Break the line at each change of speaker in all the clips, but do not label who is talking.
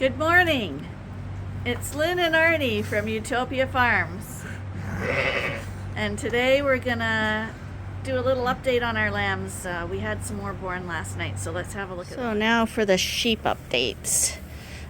Good morning. It's Lynn and Arnie from Ewetopia Farms. And today we're gonna do a little update on our lambs. We had some more born last night, so let's have a look at them. So now for the sheep updates.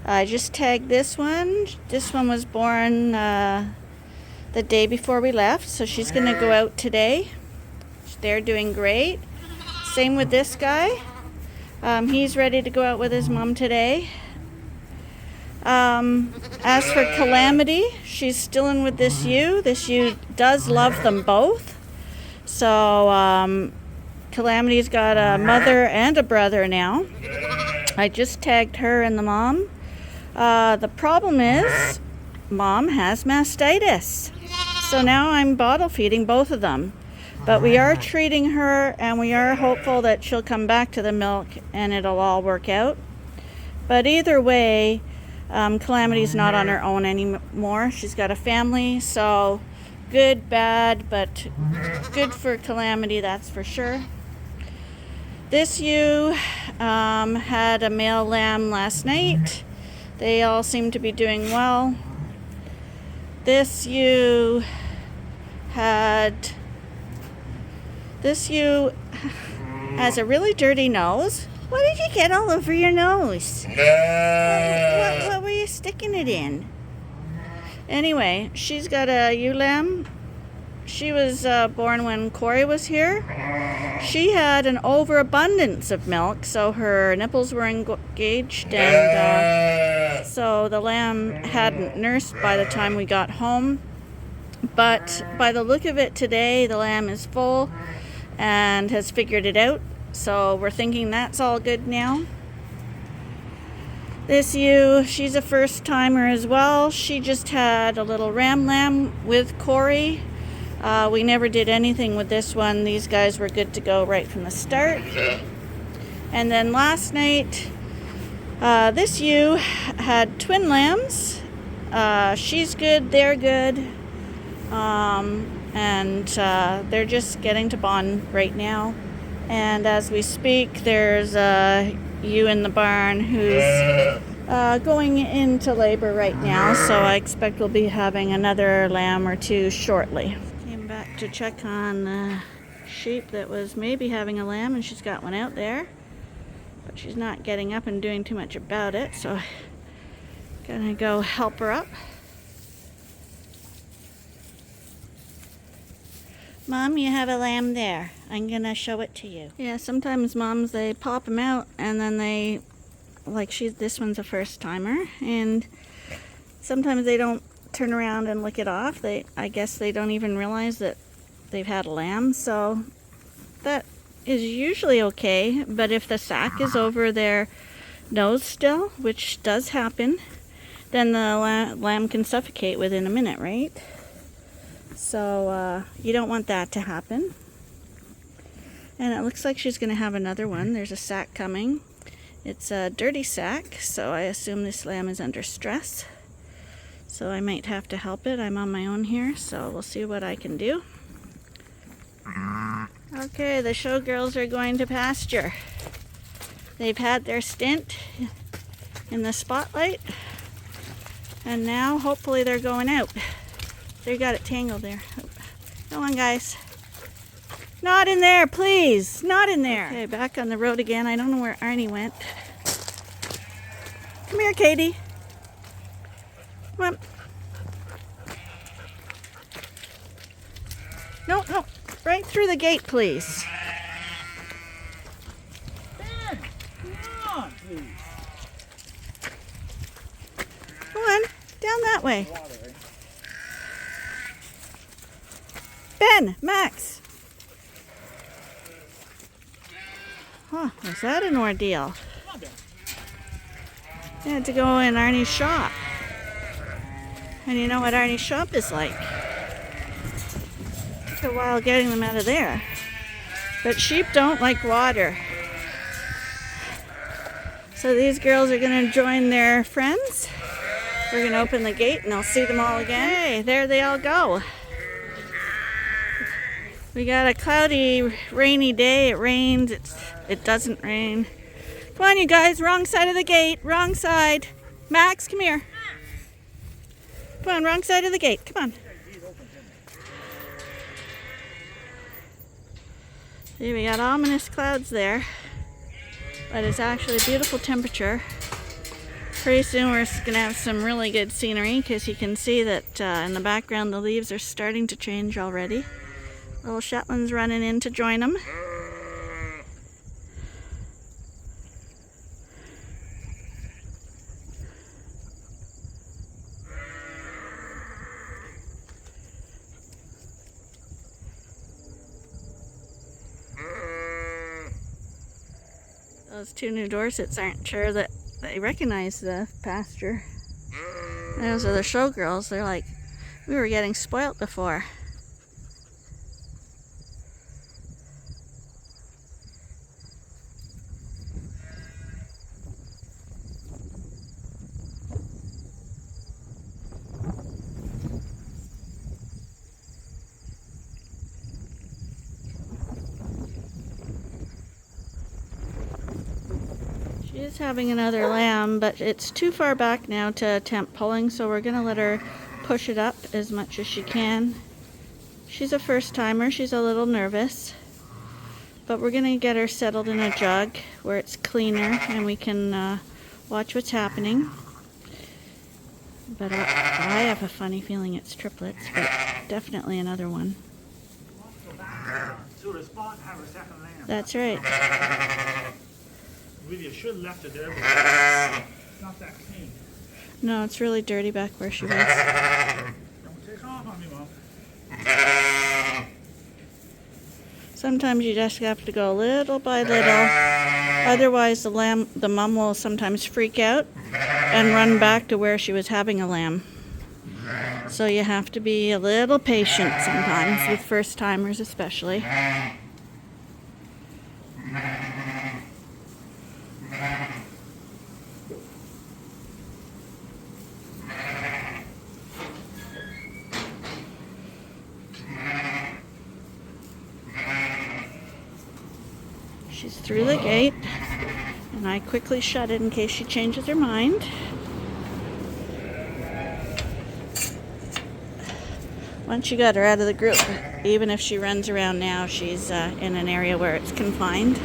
I just tagged this one. This one was born the day before we left, so she's gonna go out today. They're doing great. Same with this guy. He's ready to go out with his mom today. As for Calamity, she's still in with this ewe. This ewe does love them both. So Calamity's got a mother and a brother now. I just tagged her and the mom. The problem is mom has mastitis. So now I'm bottle feeding both of them. But we are treating her, and we are hopeful that she'll come back to the milk and it'll all work out. But either way, Calamity's not on her own anymore. She's got a family, so good, bad, but good for Calamity, that's for sure. This ewe had a male lamb last night. They all seem to be doing well. This ewe has a really dirty nose. What did you get all over your nose? What were you sticking it in? Anyway, she's got a ewe lamb. She was born when Corey was here. She had an overabundance of milk, so her nipples were engaged, and so the lamb hadn't nursed by the time we got home. But by the look of it today, the lamb is full and has figured it out. So we're thinking that's all good now. This ewe, she's a first timer as well. She just had a little ram lamb with Corey. We never did anything with this one. These guys were good to go right from the start. And then last night, this ewe had twin lambs. She's good, they're good. And they're just getting to bond right now. And as we speak, there's a ewe in the barn who's going into labor right now, so I expect we'll be having another lamb or two shortly. Came back to check on the sheep that was maybe having a lamb, and she's got one out there, but she's not getting up and doing too much about it, so I'm gonna go help her up. Mom, you have a lamb there. I'm gonna show it to you. Yeah, sometimes moms, they pop them out and then they, this one's a first timer, and sometimes they don't turn around and lick it off. I guess they don't even realize that they've had a lamb, so that is usually okay. But if the sac is over their nose still, which does happen, then the lamb can suffocate within a minute, right? So you don't want that to happen. And it looks like she's going to have another one. There's a sac coming. It's a dirty sac, so I assume this lamb is under stress. So I might have to help it. I'm on my own here, so we'll see what I can do. Okay, the showgirls are going to pasture. They've had their stint in the spotlight, and now hopefully they're going out. They got it tangled there. Go on, guys. Not in there, please. Not in there. Okay, back on the road again. I don't know where Arnie went. Come here, Katie. Come on. No, no. Right through the gate, please.
Ben, come on, please.
Go on. Down that way. Ben, Max. Huh, was that an ordeal? I had to go in Arnie's shop. And you know what Arnie's shop is like. Took a while getting them out of there. But sheep don't like water. So these girls are going to join their friends. We're going to open the gate and I'll see them all again. Hey, there they all go. We got a cloudy, rainy day. It rains. It doesn't rain. Come on, you guys. Wrong side of the gate. Wrong side. Max, come here. Come on, wrong side of the gate. Come on. See, we got ominous clouds there, but it's actually a beautiful temperature. Pretty soon we're going to have some really good scenery because you can see that in the background the leaves are starting to change already. Little Shetland's running in to join them. Those two new Dorsets aren't sure that they recognize the pasture. Those are the showgirls. They're like, we were getting spoilt before. She's having another lamb, but it's too far back now to attempt pulling, so we're going to let her push it up as much as she can. She's a first timer, she's a little nervous, but we're going to get her settled in a jug where it's cleaner and we can watch what's happening. But I have a funny feeling it's triplets, but definitely another one.
To the spot and have a second lamb.
That's right.
Really, you should have left it there, but it's not that clean.
No, it's really dirty back where she was.
Don't take off on me, Mom.
Sometimes you just have to go little by little. Otherwise, the mom will sometimes freak out and run back to where she was having a lamb. So you have to be a little patient sometimes, with first timers especially. She's through the gate, and I quickly shut it in case she changes her mind. Once you got her out of the group, even if she runs around now, she's in an area where it's confined.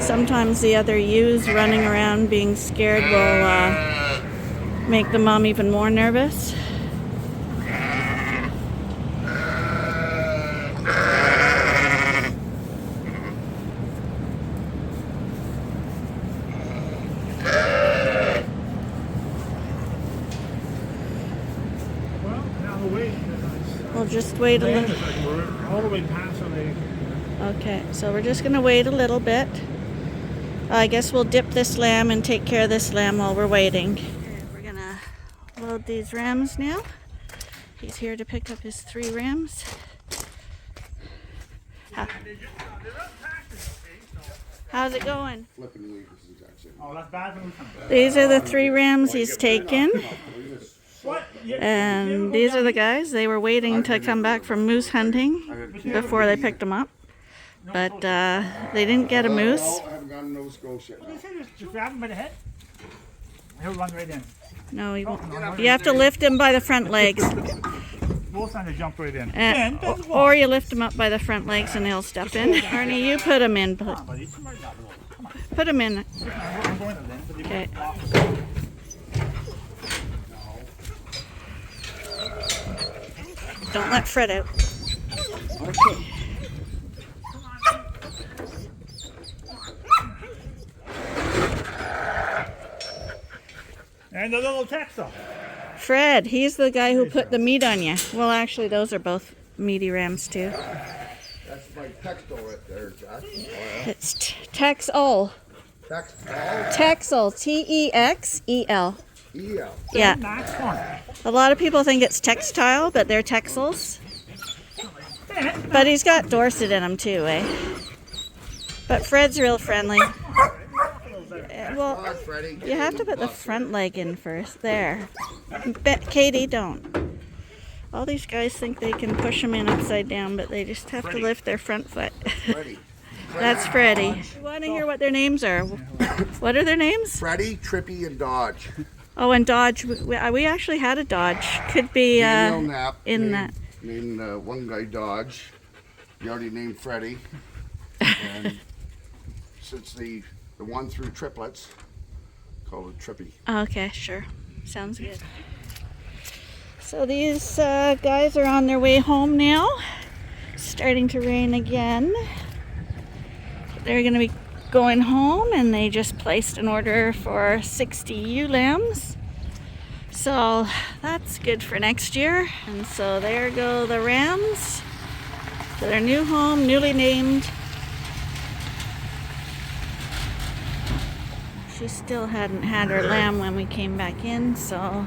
Sometimes the other ewes running around being scared will make the mom even more nervous. We'll just wait a little.
We're all the way past the.
Okay, so we're just going to wait a little bit. I guess we'll dip this lamb and take care of this lamb while we're waiting. Okay, we're going to load these rams now. He's here to pick up his 3 rams. How's it going?
Oh, that's bad.
These are the 3 rams he's taken. And these are the guys. They were waiting to come back from moose hunting before they picked them up. But they didn't get a moose.
Just grab him by the head. He'll run right in.
No, he won't. You have to lift him by the front legs.
Both trying to jump right in.
Or you lift him up by the front legs and he'll step in. Arnie, you put him in. Put him in. Okay. Don't let Fred out. Okay.
And the little Texel.
Fred, he's the guy who put the meat on you. Well, actually, those are both meaty rams, too.
That's my Texel right there, Jack.
It's Texel. Texel. Texel. Yeah. A lot of people think it's textile, but they're Texels. But he's got Dorset in him, too, eh? But Fred's real friendly. Well, you have to put the front leg in first. There. Katie, don't. All these guys think they can push them in upside down, but they just have to lift their front foot. That's Freddie. You want to hear what their names are? What are their names?
Freddie, Trippy, and Dodge.
Oh, and Dodge. We actually had a Dodge. Could be
Female nap
in
named,
that.
Named one guy Dodge. He already named Freddie. And since the one through triplets, called it Trippy.
Okay, sure. Sounds good. So these guys are on their way home now. Starting to rain again. They're going to be going home, and they just placed an order for 60 ewe lambs. So that's good for next year. And so there go the rams to their new home, newly named. She still hadn't had her lamb when we came back in, so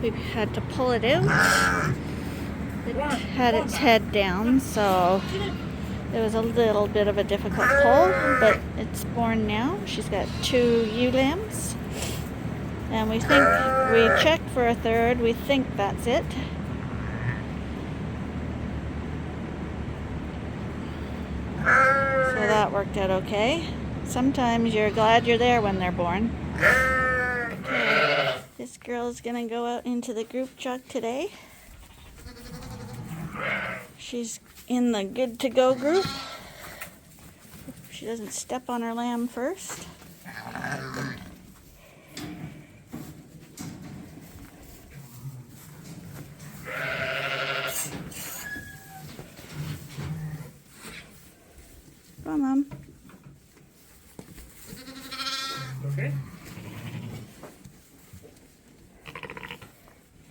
we had to pull it out. It had its head down, so it was a little bit of a difficult pull, but it's born now. She's got 2 ewe lambs, and we checked for a third. We think that's it. So that worked out okay. Sometimes you're glad you're there when they're born. Okay. This girl's gonna go out into the group truck today. She's in the good to go group. She doesn't step on her lamb first. Come on, Mom.
Okay.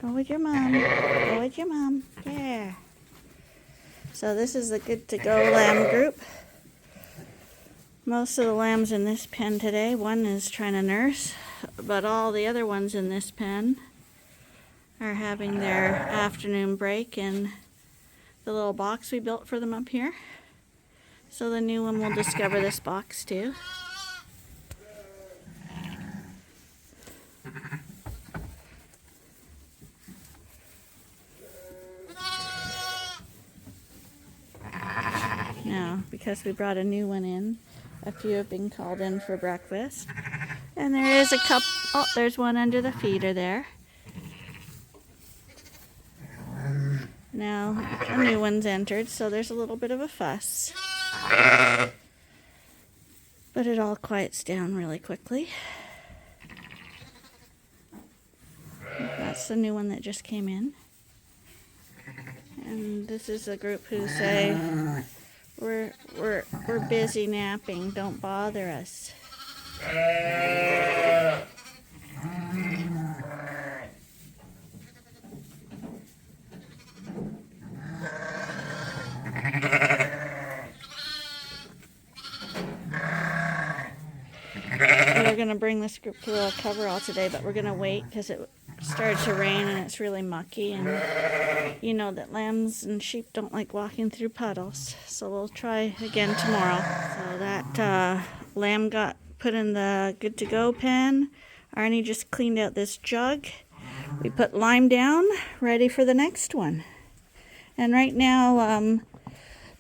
Go with your mom. Go with your mom. Yeah. So this is the good to go lamb group. Most of the lambs in this pen today, one is trying to nurse, but all the other ones in this pen are having their afternoon break in the little box we built for them up here. So the new one will discover this box too. Now, because we brought a new one in, a few have been called in for breakfast. And there is a couple, oh, there's one under the feeder there. Now, a new one's entered, so there's a little bit of a fuss. But it all quiets down really quickly. That's the new one that just came in. And this is a group who say, we're busy napping, don't bother us. We were going to bring this group to the Coverall today, but we're going to wait because it started to rain and it's really mucky, and you know that lambs and sheep don't like walking through puddles, so we'll try again tomorrow. So that lamb got put in the good to go pen. Arnie just cleaned out this jug. We put lime down, ready for the next one. And right now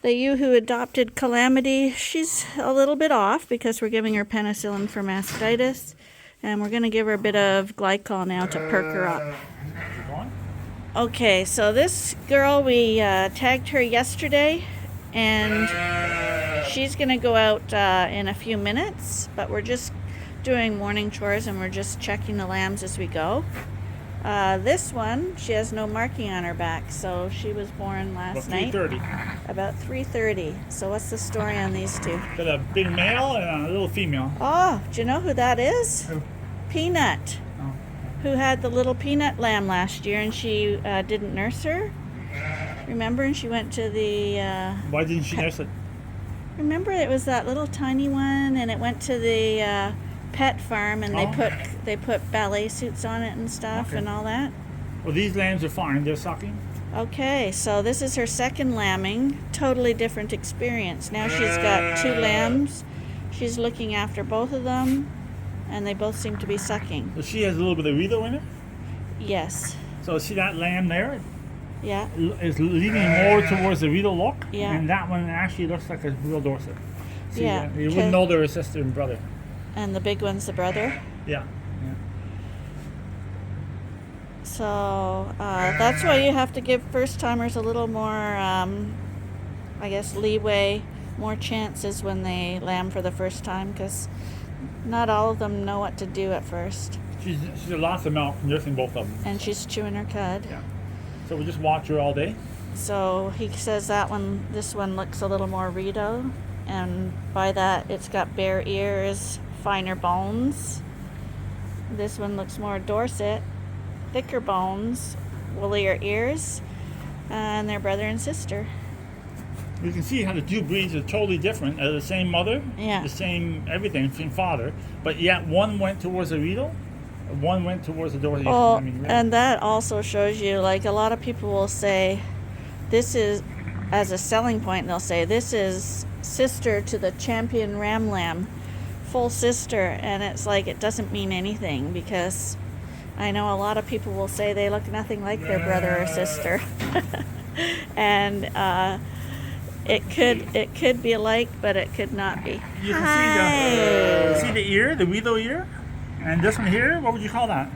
the ewe who adopted Calamity, she's a little bit off because we're giving her penicillin for mastitis. And we're going to give her a bit of glycol now to perk her up. Okay, so this girl, we tagged her yesterday, and she's going to go out in a few minutes, but we're just doing morning chores and we're just checking the lambs as we go. This one, she has no marking on her back, so she was born last night. About 3:30. So what's the story on these two?
Got a big male and a little female.
Oh, do you know who that is?
Who?
Peanut.
Oh.
Who had the little Peanut lamb last year, and she didn't nurse her. Remember? And she went to the...
Why didn't she nurse it?
Remember, it was that little tiny one, and it went to the pet farm, and they put ballet suits on it and stuff, and all that.
Well, these lambs are fine. They're sucking.
Okay, so this is her second lambing. Totally different experience. Now she's got 2 lambs. She's looking after both of them, and they both seem to be sucking.
So she has a little bit of Rito in it?
Yes.
So see that lamb there?
Yeah.
is leaning more towards the Riedel look,
Yeah.
and that one actually looks like a real Dorset. See,
Yeah,
you
okay.
wouldn't know they're a sister and brother.
And the big one's the brother.
Yeah.
So that's why you have to give first timers a little more, I guess, leeway, more chances when they lamb for the first time, because not all of them know what to do at first.
She's got lots of milk, nursing both of them.
And she's chewing her cud.
Yeah. So we just watch her all day.
So he says this one looks a little more Rito, and by that it's got bare ears, finer bones. This one looks more Dorset, thicker bones, woollier ears, and they're brother and sister.
You can see how the two breeds are totally different. The same mother,
Yeah.
the same everything, same father, but yet one went towards the Riedel, one went towards the Dorset.
Oh,
really.
and that also shows you, like, a lot of people will say, this is, as a selling point, they'll say, this is sister to the champion ram lamb, full sister, and it's like, it doesn't mean anything, because I know a lot of people will say they look nothing like their brother or sister. And it could be alike, but it could not be.
You can
Hi.
see the ear, the Riedel ear, and this one here. What would you call that?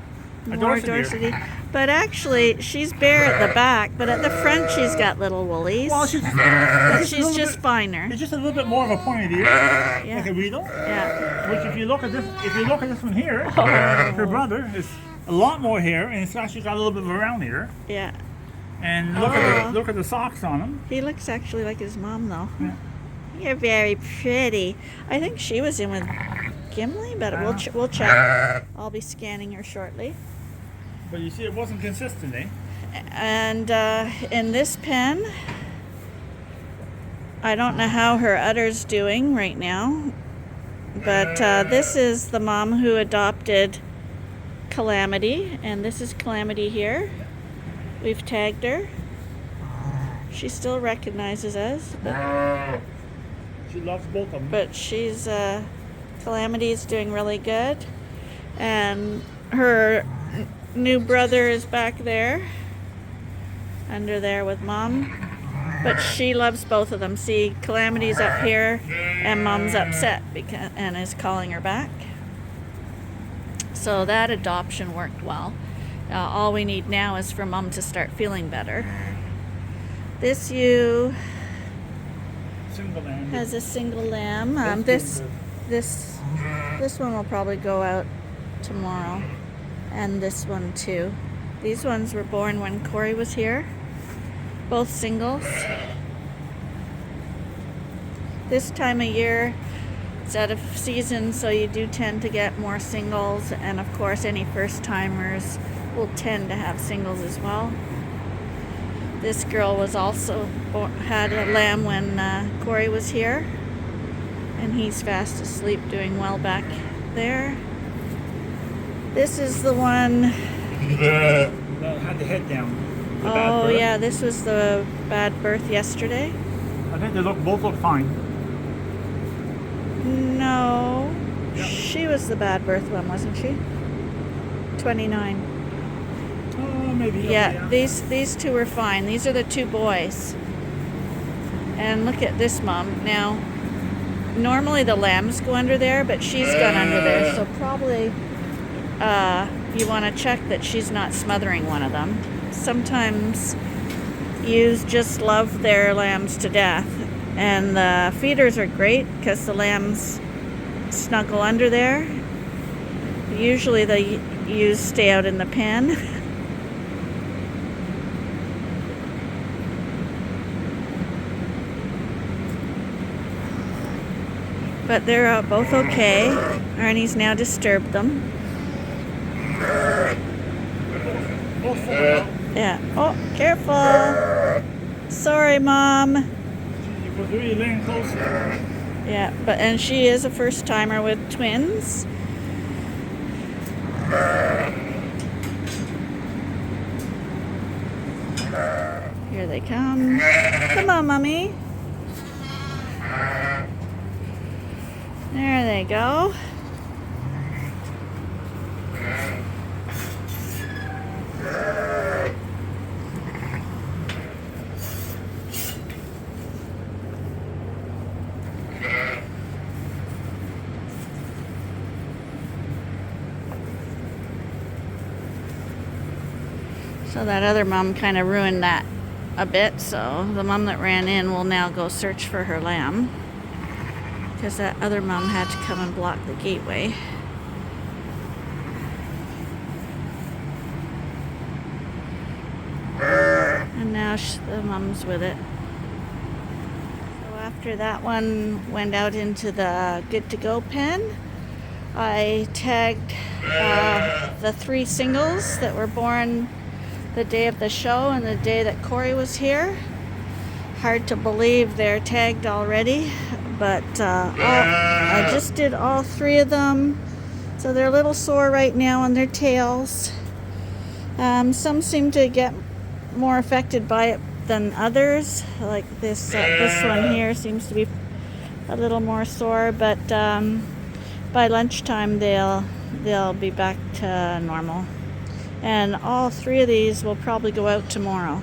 A
More
Dorset ear.
Dorsety. But actually, she's bare at the back, but at the front she's got little woolies.
Well, she's
But she's just finer.
It's just a little bit more of a pointed ear,
Yeah.
like a Riedel.
Yeah.
Which, if you look at this one here, her brother is a lot more hair, and it's actually got a little bit of a round ear.
Yeah.
And look at the socks on him.
He looks actually like his mom, though.
Yeah.
You're very pretty. I think she was in with Gimli, but we'll check. I'll be scanning her shortly.
But you see, it wasn't consistent, eh?
And in this pen, I don't know how her udder's doing right now, but this is the mom who adopted Calamity, and this is Calamity here. We've tagged her. She still recognizes us,
She loves both of them.
but she's Calamity's doing really good, and her new brother is back there, under there with mom. But she loves both of them. See, Calamity's up here, and mom's upset and is calling her back. So that adoption worked well. All we need now is for mom to start feeling better. This ewe
Single lamb.
has a single lamb. This one will probably go out tomorrow, and this one too. These ones were born when Corey was here, both singles. This time of year, it's out of season, so you do tend to get more singles, and of course any first timers will tend to have singles as well. This girl was also had a lamb when Corey was here, and he's fast asleep, doing well back there. This is the one.
That had the head down. The bad
Oh
birth.
yeah, this was the bad birth yesterday.
I think they both look fine.
No,
Yeah.
she was the bad birth one, wasn't she? 29.
Oh, maybe.
Yeah, these two are fine. These are the two boys. And look at this mom. Now, normally the lambs go under there, but she's gone under there. So probably you want to check that she's not smothering one of them. Sometimes ewes just love their lambs to death. And the feeders are great because the lambs snuggle under there. Usually the ewes stay out in the pen. But they're both okay. Arnie's now disturbed them.
Both full out.
Yeah. Oh, careful. Sorry, Mom.
She was really laying close.
Yeah, and she is a first timer with twins. Here they come. Come on, Mommy. There they go. So that other mom kind of ruined that a bit. So the mom that ran in will now go search for her lamb, because that other mom had to come and block the gateway. And now the mom's with it. So after that one went out into the good to go pen, I tagged the 3 singles that were born the day of the show and the day that Corey was here. Hard to believe they're tagged already, but I just did all 3 of them. So they're a little sore right now on their tails. Some seem to get more affected by it than others. Like this one here seems to be a little more sore, but by lunchtime they'll be back to normal. And all 3 of these will probably go out tomorrow.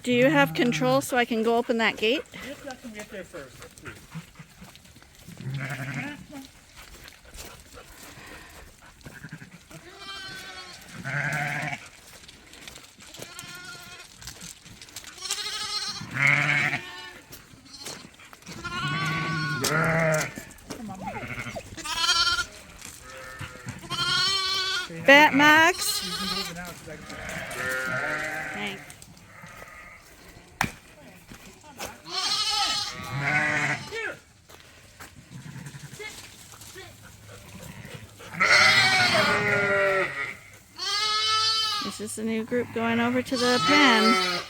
Do you have control so I can go open that gate?
Just let them get there first.
Bet Max. Thanks. This is the new group going over to the pen.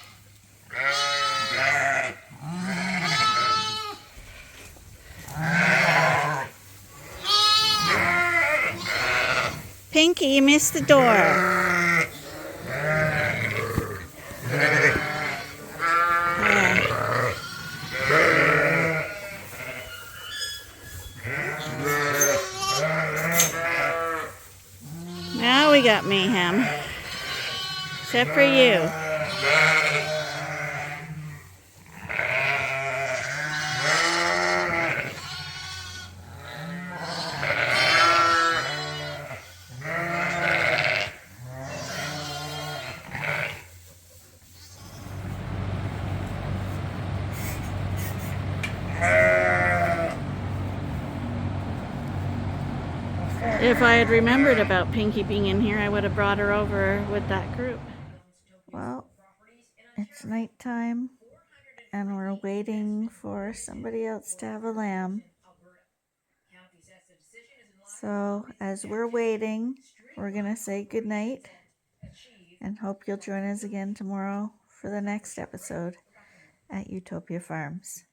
Pinky, you missed the door. Now we got mayhem. Except for you. If I had remembered about Pinky being in here, I would have brought her over with that group. Well, it's nighttime, and we're waiting for somebody else to have a lamb. So, as we're waiting, we're going to say goodnight, and hope you'll join us again tomorrow for the next episode at Ewetopia Farms.